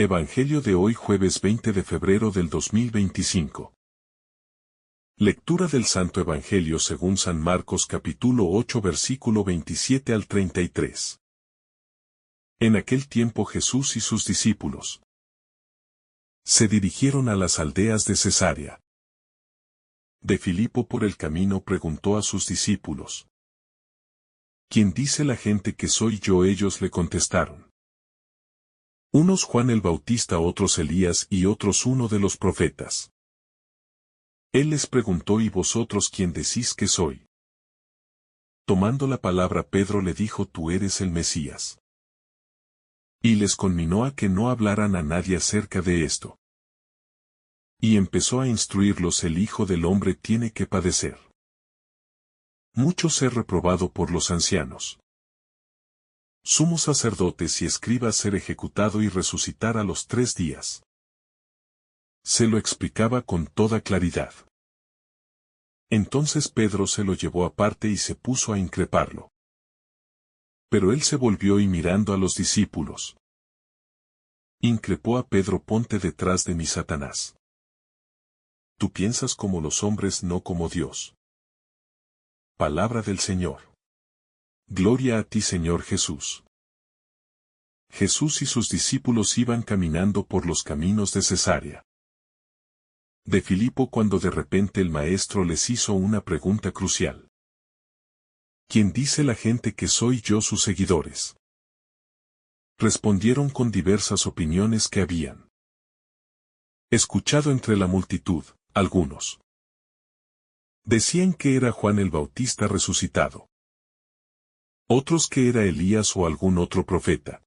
Evangelio de hoy jueves 20 de febrero del 2025. Lectura del Santo Evangelio según San Marcos capítulo 8 versículo 27 al 33. En aquel tiempo Jesús y sus discípulos se dirigieron a las aldeas de Cesarea de Filipo. Por el camino preguntó a sus discípulos: ¿Quién dice la gente que soy yo? Ellos le contestaron: unos Juan el Bautista, otros Elías y otros uno de los profetas. Él les preguntó: ¿y vosotros quién decís que soy? Tomando la palabra, Pedro le dijo: tú eres el Mesías. Y les conminó a que no hablaran a nadie acerca de esto. Y empezó a instruirlos: el Hijo del Hombre tiene que padecer mucho, ser reprobado por los ancianos, sumos sacerdotes y escribas, ser ejecutado y resucitar a los 3 días. Se lo explicaba con toda claridad. Entonces Pedro se lo llevó aparte y se puso a increparlo. Pero él se volvió y, mirando a los discípulos, increpó a Pedro: ponte detrás de mí, Satanás. Tú piensas como los hombres, no como Dios. Palabra del Señor. Gloria a ti, Señor Jesús. Jesús y sus discípulos iban caminando por los caminos de Cesarea de Filipo cuando de repente el maestro les hizo una pregunta crucial: ¿quién dice la gente que soy yo? Sus seguidores respondieron con diversas opiniones que habían escuchado entre la multitud. Algunos decían que era Juan el Bautista resucitado, otros que era Elías o algún otro profeta.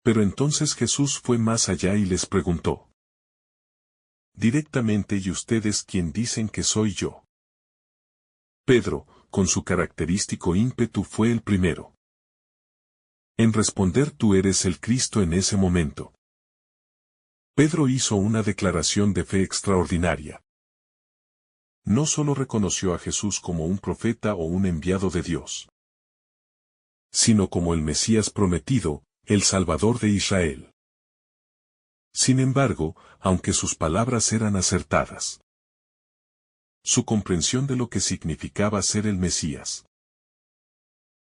Pero entonces Jesús fue más allá y les preguntó directamente: ¿y ustedes quién dicen que soy yo? Pedro, con su característico ímpetu, fue el primero en responder: tú eres el Cristo. En ese momento, Pedro hizo una declaración de fe extraordinaria. No solo reconoció a Jesús como un profeta o un enviado de Dios, sino como el Mesías prometido, el Salvador de Israel. Sin embargo, aunque sus palabras eran acertadas, su comprensión de lo que significaba ser el Mesías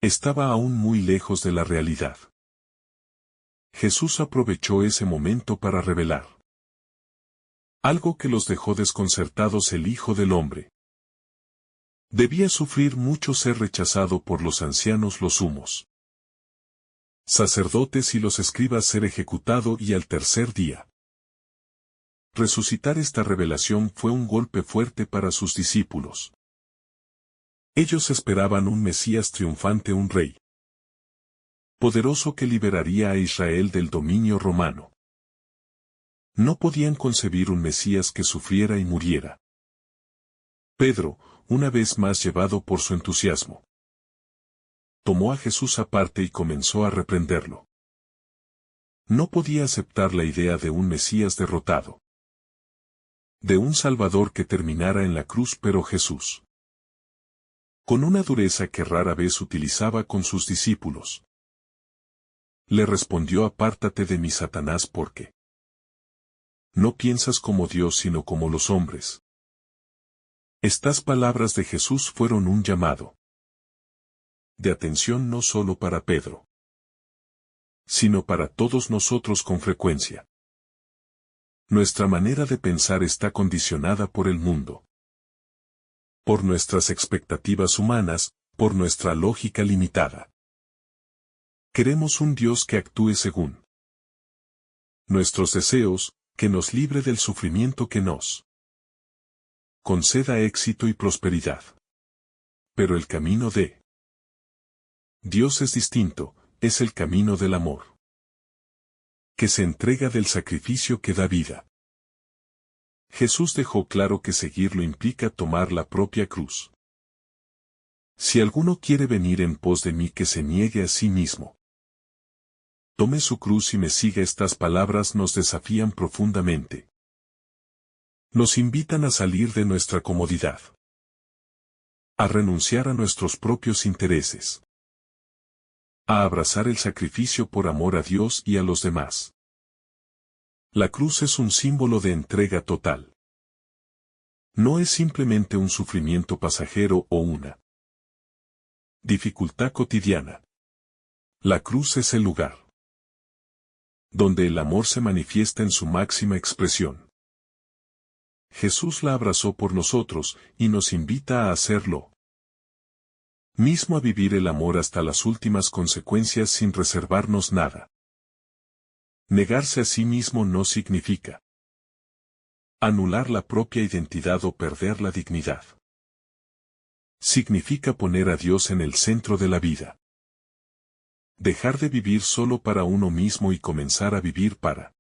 estaba aún muy lejos de la realidad. Jesús aprovechó ese momento para revelar algo que los dejó desconcertados: el Hijo del Hombre debía sufrir mucho, ser rechazado por los ancianos, los sumos sacerdotes y los escribas, ser ejecutado y al 3er día resucitar. Esta revelación fue un golpe fuerte para sus discípulos. Ellos esperaban un Mesías triunfante, un rey poderoso que liberaría a Israel del dominio romano. No podían concebir un Mesías que sufriera y muriera. Pedro, una vez más llevado por su entusiasmo, tomó a Jesús aparte y comenzó a reprenderlo. No podía aceptar la idea de un Mesías derrotado, de un Salvador que terminara en la cruz. Pero Jesús, con una dureza que rara vez utilizaba con sus discípulos, le respondió: apártate de mí, Satanás, porque no piensas como Dios sino como los hombres. Estas palabras de Jesús fueron un llamado de atención no solo para Pedro, sino para todos nosotros con frecuencia. Nuestra manera de pensar está condicionada por el mundo, por nuestras expectativas humanas, por nuestra lógica limitada. Queremos un Dios que actúe según nuestros deseos, que nos libre del sufrimiento, que nos conceda éxito y prosperidad. Pero el camino de Dios es distinto, es el camino del amor, que se entrega, del sacrificio que da vida. Jesús dejó claro que seguirlo implica tomar la propia cruz. Si alguno quiere venir en pos de mí, que se niegue a sí mismo, tome su cruz y me siga. Estas palabras nos desafían profundamente. Nos invitan a salir de nuestra comodidad, a renunciar a nuestros propios intereses, a abrazar el sacrificio por amor a Dios y a los demás. La cruz es un símbolo de entrega total. No es simplemente un sufrimiento pasajero o una dificultad cotidiana. La cruz es el lugar donde el amor se manifiesta en su máxima expresión. Jesús la abrazó por nosotros y nos invita a hacerlo mismo, a vivir el amor hasta las últimas consecuencias sin reservarnos nada. Negarse a sí mismo no significa anular la propia identidad o perder la dignidad. Significa poner a Dios en el centro de la vida. Dejar de vivir solo para uno mismo y comenzar a vivir para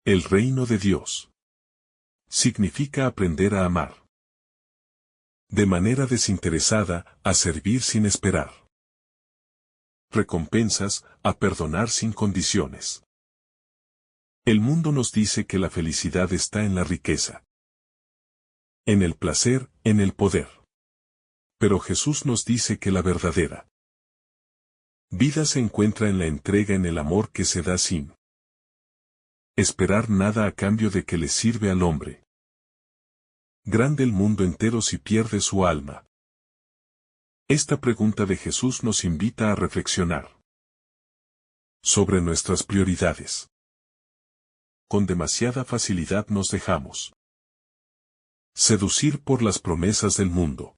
el reino de Dios. Significa aprender a amar de manera desinteresada, a servir sin esperar recompensas, a perdonar sin condiciones. El mundo nos dice que la felicidad está en la riqueza, en el placer, en el poder. Pero Jesús nos dice que la verdadera vida se encuentra en la entrega, en el amor que se da sin esperar nada a cambio, de que le sirve al hombre grande el mundo entero si pierde su alma. Esta pregunta de Jesús nos invita a reflexionar sobre nuestras prioridades. Con demasiada facilidad nos dejamos seducir por las promesas del mundo.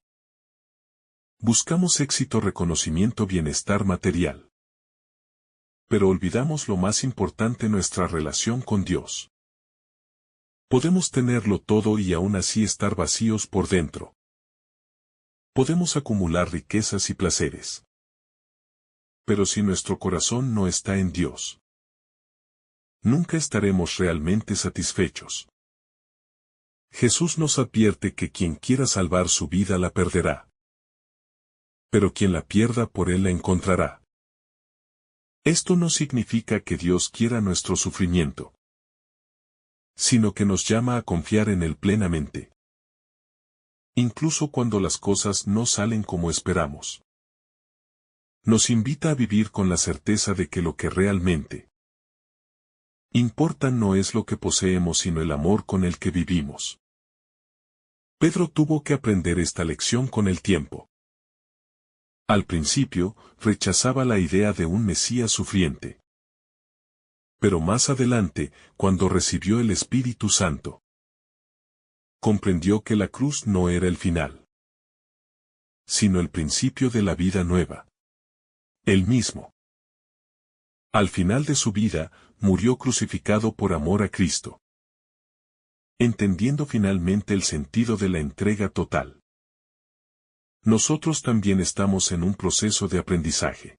Buscamos éxito, reconocimiento, bienestar material. Pero olvidamos lo más importante: nuestra relación con Dios. Podemos tenerlo todo y aún así estar vacíos por dentro. Podemos acumular riquezas y placeres. Pero si nuestro corazón no está en Dios, nunca estaremos realmente satisfechos. Jesús nos advierte que quien quiera salvar su vida la perderá. Pero quien la pierda por él la encontrará. Esto no significa que Dios quiera nuestro sufrimiento, sino que nos llama a confiar en Él plenamente. Incluso cuando las cosas no salen como esperamos. Nos invita a vivir con la certeza de que lo que realmente importa no es lo que poseemos, sino el amor con el que vivimos. Pedro tuvo que aprender esta lección con el tiempo. Al principio, rechazaba la idea de un Mesías sufriente. Pero más adelante, cuando recibió el Espíritu Santo, comprendió que la cruz no era el final, sino el principio de la vida nueva. Él mismo, al final de su vida, murió crucificado por amor a Cristo, entendiendo finalmente el sentido de la entrega total. Nosotros también estamos en un proceso de aprendizaje.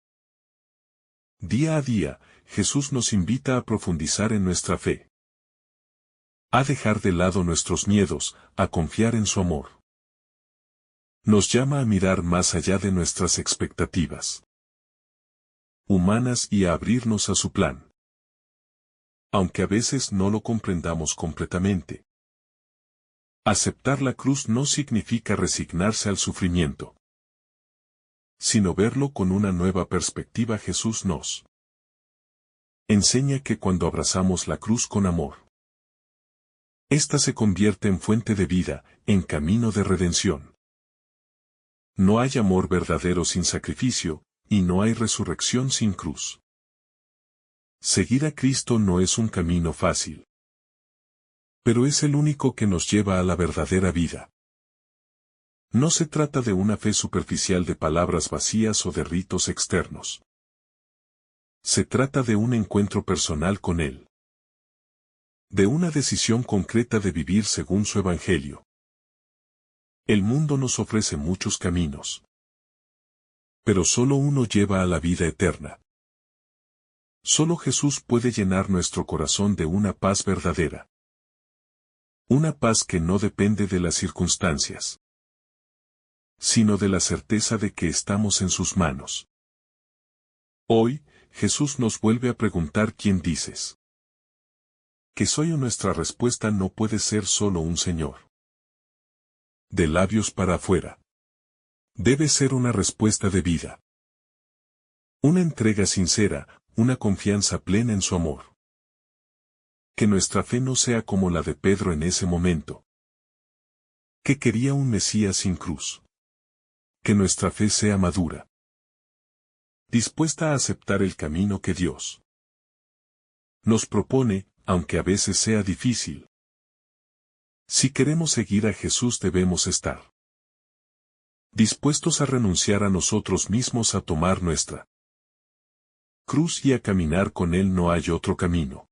Día a día, Jesús nos invita a profundizar en nuestra fe, a dejar de lado nuestros miedos, a confiar en su amor. Nos llama a mirar más allá de nuestras expectativas humanas y a abrirnos a su plan. Aunque a veces no lo comprendamos completamente. Aceptar la cruz no significa resignarse al sufrimiento, sino verlo con una nueva perspectiva. Jesús nos enseña que cuando abrazamos la cruz con amor, ésta se convierte en fuente de vida, en camino de redención. No hay amor verdadero sin sacrificio, y no hay resurrección sin cruz. Seguir a Cristo no es un camino fácil, pero es el único que nos lleva a la verdadera vida. No se trata de una fe superficial, de palabras vacías o de ritos externos. Se trata de un encuentro personal con Él, de una decisión concreta de vivir según su Evangelio. El mundo nos ofrece muchos caminos, pero solo uno lleva a la vida eterna. Solo Jesús puede llenar nuestro corazón de una paz verdadera. Una paz que no depende de las circunstancias, sino de la certeza de que estamos en sus manos. Hoy, Jesús nos vuelve a preguntar: ¿quién dices que soy? O nuestra respuesta no puede ser solo un Señor de labios para afuera. Debe ser una respuesta de vida. Una entrega sincera, una confianza plena en su amor. Que nuestra fe no sea como la de Pedro en ese momento, que quería un Mesías sin cruz. Que nuestra fe sea madura, dispuesta a aceptar el camino que Dios nos propone, aunque a veces sea difícil. Si queremos seguir a Jesús debemos estar dispuestos a renunciar a nosotros mismos, a tomar nuestra cruz y a caminar con Él. No hay otro camino.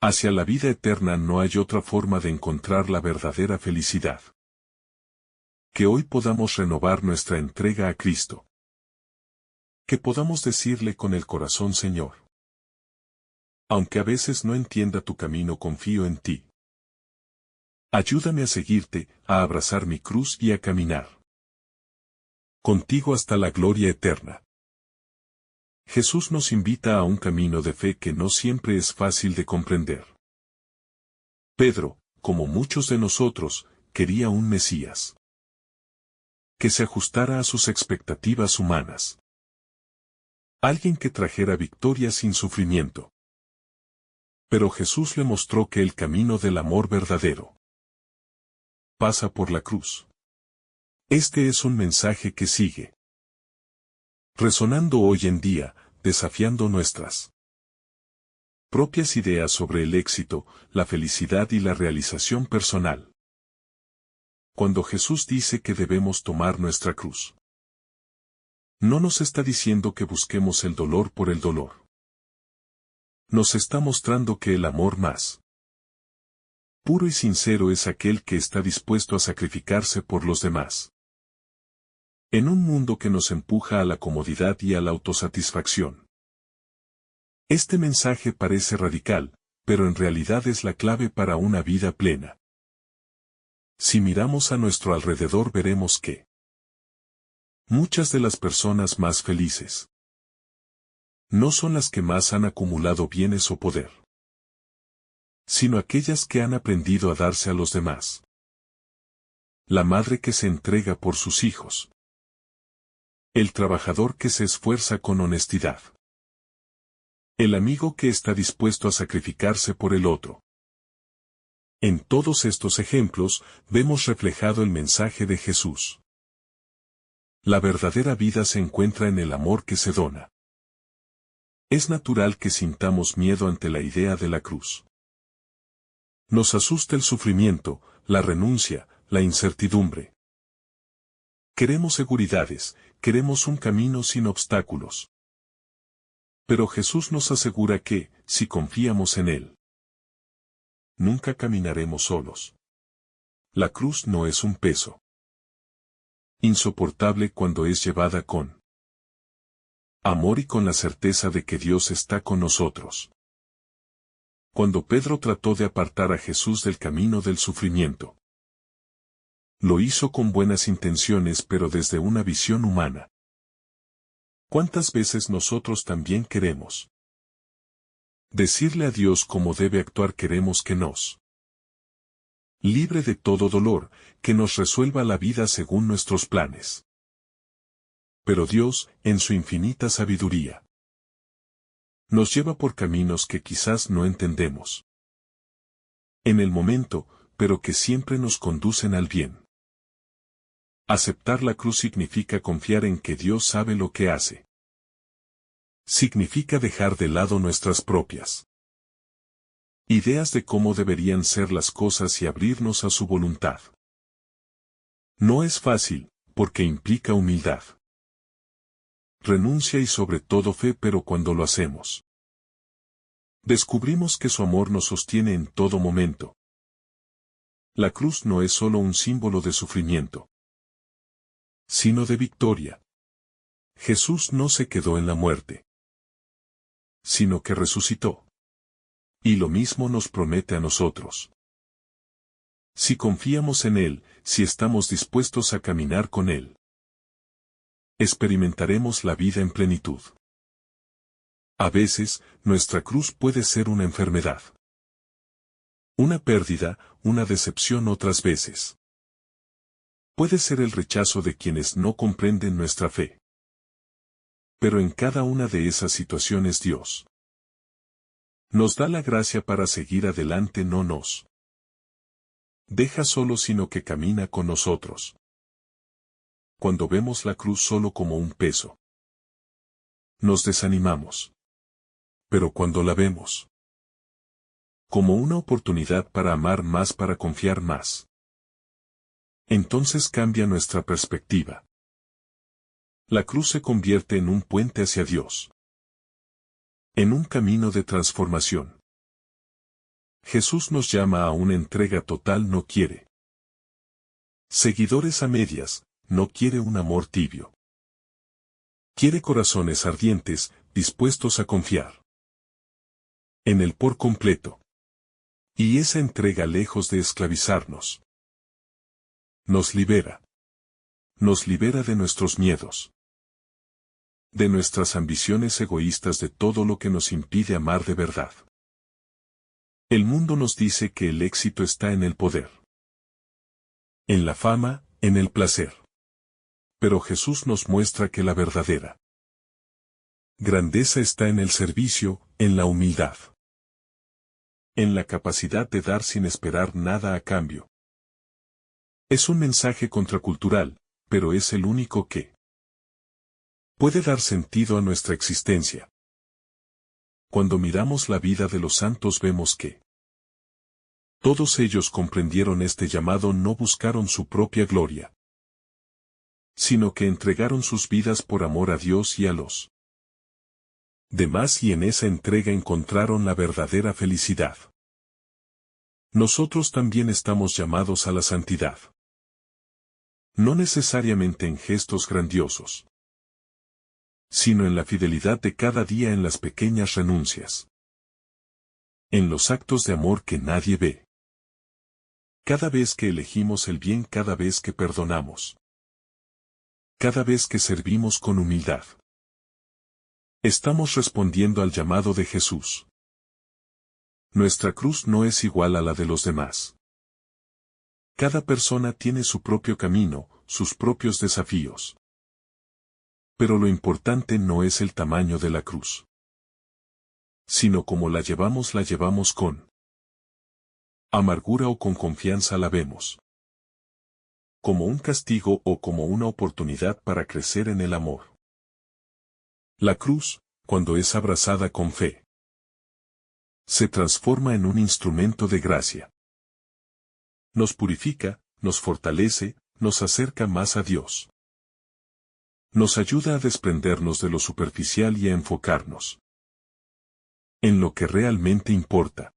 Hacia la vida eterna no hay otra forma de encontrar la verdadera felicidad. Que hoy podamos renovar nuestra entrega a Cristo. Que podamos decirle con el corazón: Señor, aunque a veces no entienda tu camino, confío en ti. Ayúdame a seguirte, a abrazar mi cruz y a caminar contigo hasta la gloria eterna. Jesús nos invita a un camino de fe que no siempre es fácil de comprender. Pedro, como muchos de nosotros, quería un Mesías que se ajustara a sus expectativas humanas. Alguien que trajera victoria sin sufrimiento. Pero Jesús le mostró que el camino del amor verdadero pasa por la cruz. Este es un mensaje que sigue resonando hoy en día, desafiando nuestras propias ideas sobre el éxito, la felicidad y la realización personal. Cuando Jesús dice que debemos tomar nuestra cruz, no nos está diciendo que busquemos el dolor por el dolor. Nos está mostrando que el amor más puro y sincero es aquel que está dispuesto a sacrificarse por los demás. En un mundo que nos empuja a la comodidad y a la autosatisfacción. Este mensaje parece radical, pero en realidad es la clave para una vida plena. Si miramos a nuestro alrededor veremos que muchas de las personas más felices no son las que más han acumulado bienes o poder, sino aquellas que han aprendido a darse a los demás. La madre que se entrega por sus hijos. El trabajador que se esfuerza con honestidad. El amigo que está dispuesto a sacrificarse por el otro. En todos estos ejemplos, vemos reflejado el mensaje de Jesús. La verdadera vida se encuentra en el amor que se dona. Es natural que sintamos miedo ante la idea de la cruz. Nos asusta el sufrimiento, la renuncia, la incertidumbre. Queremos seguridades, queremos un camino sin obstáculos. Pero Jesús nos asegura que, si confiamos en Él, nunca caminaremos solos. La cruz no es un peso insoportable cuando es llevada con amor y con la certeza de que Dios está con nosotros. Cuando Pedro trató de apartar a Jesús del camino del sufrimiento, lo hizo con buenas intenciones pero desde una visión humana. ¿Cuántas veces nosotros también queremos decirle a Dios cómo debe actuar? Queremos que nos libre de todo dolor, que nos resuelva la vida según nuestros planes. Pero Dios, en su infinita sabiduría, nos lleva por caminos que quizás no entendemos en el momento, pero que siempre nos conducen al bien. Aceptar la cruz significa confiar en que Dios sabe lo que hace. Significa dejar de lado nuestras propias ideas de cómo deberían ser las cosas y abrirnos a su voluntad. No es fácil, porque implica humildad, renuncia y sobre todo fe, pero cuando lo hacemos, descubrimos que su amor nos sostiene en todo momento. La cruz no es solo un símbolo de sufrimiento, sino de victoria. Jesús no se quedó en la muerte, sino que resucitó. Y lo mismo nos promete a nosotros. Si confiamos en Él, si estamos dispuestos a caminar con Él, experimentaremos la vida en plenitud. A veces, nuestra cruz puede ser una enfermedad, una pérdida, una decepción. Otras veces puede ser el rechazo de quienes no comprenden nuestra fe. Pero en cada una de esas situaciones Dios Nos da la gracia para seguir adelante, no nos deja solos, sino que camina con nosotros. Cuando vemos la cruz solo como un peso, nos desanimamos. Pero cuando la vemos como una oportunidad para amar más, para confiar más, entonces cambia nuestra perspectiva. La cruz se convierte en un puente hacia Dios, en un camino de transformación. Jesús nos llama a una entrega total, no quiere seguidores a medias, no quiere un amor tibio. Quiere corazones ardientes, dispuestos a confiar en Él por completo. Y esa entrega, lejos de esclavizarnos, nos libera. Nos libera de nuestros miedos, de nuestras ambiciones egoístas, de todo lo que nos impide amar de verdad. El mundo nos dice que el éxito está en el poder, en la fama, en el placer. Pero Jesús nos muestra que la verdadera grandeza está en el servicio, en la humildad, en la capacidad de dar sin esperar nada a cambio. Es un mensaje contracultural, pero es el único que puede dar sentido a nuestra existencia. Cuando miramos la vida de los santos vemos que todos ellos comprendieron este llamado, no buscaron su propia gloria, sino que entregaron sus vidas por amor a Dios y a los demás, y en esa entrega encontraron la verdadera felicidad. Nosotros también estamos llamados a la santidad. No necesariamente en gestos grandiosos, sino en la fidelidad de cada día, en las pequeñas renuncias, en los actos de amor que nadie ve. Cada vez que elegimos el bien, cada vez que perdonamos, cada vez que servimos con humildad, estamos respondiendo al llamado de Jesús. Nuestra cruz no es igual a la de los demás. Cada persona tiene su propio camino, sus propios desafíos. Pero lo importante no es el tamaño de la cruz, sino cómo la llevamos con amargura o con confianza la vemos. Como un castigo o como una oportunidad para crecer en el amor. La cruz, cuando es abrazada con fe, se transforma en un instrumento de gracia. Nos purifica, nos fortalece, nos acerca más a Dios. Nos ayuda a desprendernos de lo superficial y a enfocarnos en lo que realmente importa.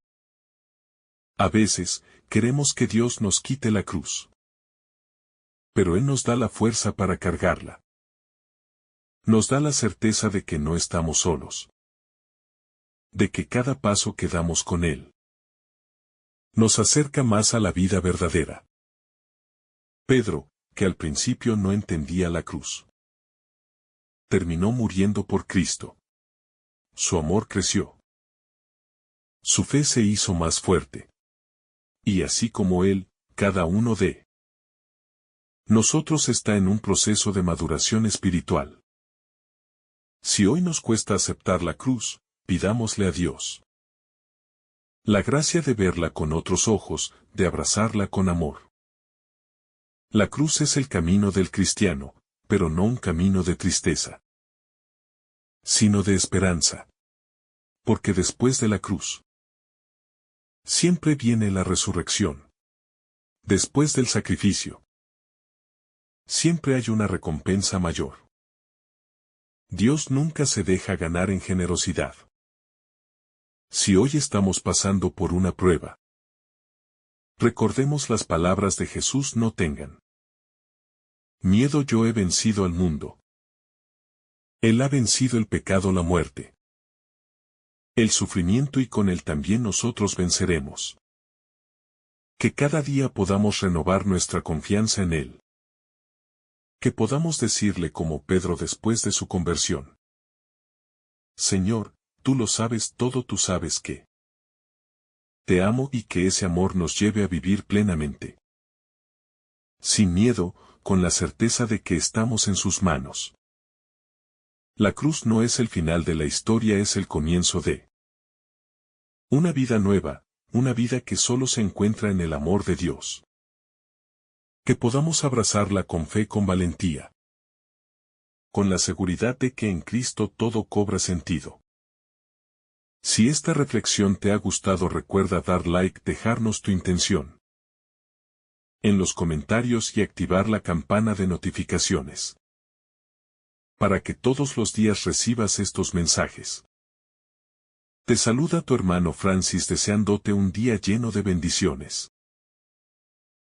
A veces, queremos que Dios nos quite la cruz, pero Él nos da la fuerza para cargarla. Nos da la certeza de que no estamos solos, de que cada paso que damos con Él nos acerca más a la vida verdadera. Pedro, que al principio no entendía la cruz, terminó muriendo por Cristo. Su amor creció. Su fe se hizo más fuerte. Y así como Él, cada uno de nosotros está en un proceso de maduración espiritual. Si hoy nos cuesta aceptar la cruz, pidámosle a Dios la gracia de verla con otros ojos, de abrazarla con amor. La cruz es el camino del cristiano, pero no un camino de tristeza, sino de esperanza. Porque después de la cruz, siempre viene la resurrección. Después del sacrificio, siempre hay una recompensa mayor. Dios nunca se deja ganar en generosidad. Si hoy estamos pasando por una prueba, recordemos las palabras de Jesús: no tengan miedo, yo he vencido al mundo. Él ha vencido el pecado, la muerte, el sufrimiento, y con Él también nosotros venceremos. Que cada día podamos renovar nuestra confianza en Él. Que podamos decirle como Pedro después de su conversión: Señor, tú lo sabes todo, tú sabes que te amo, y que ese amor nos lleve a vivir plenamente, sin miedo, con la certeza de que estamos en sus manos. La cruz no es el final de la historia, es el comienzo de Una vida nueva, una vida que solo se encuentra en el amor de Dios. Que podamos abrazarla con fe, con valentía. Con la seguridad de que en Cristo todo cobra sentido. Si esta reflexión te ha gustado, recuerda dar like, dejarnos tu intención en los comentarios y activar la campana de notificaciones, para que todos los días recibas estos mensajes. Te saluda tu hermano Francis, deseándote un día lleno de bendiciones.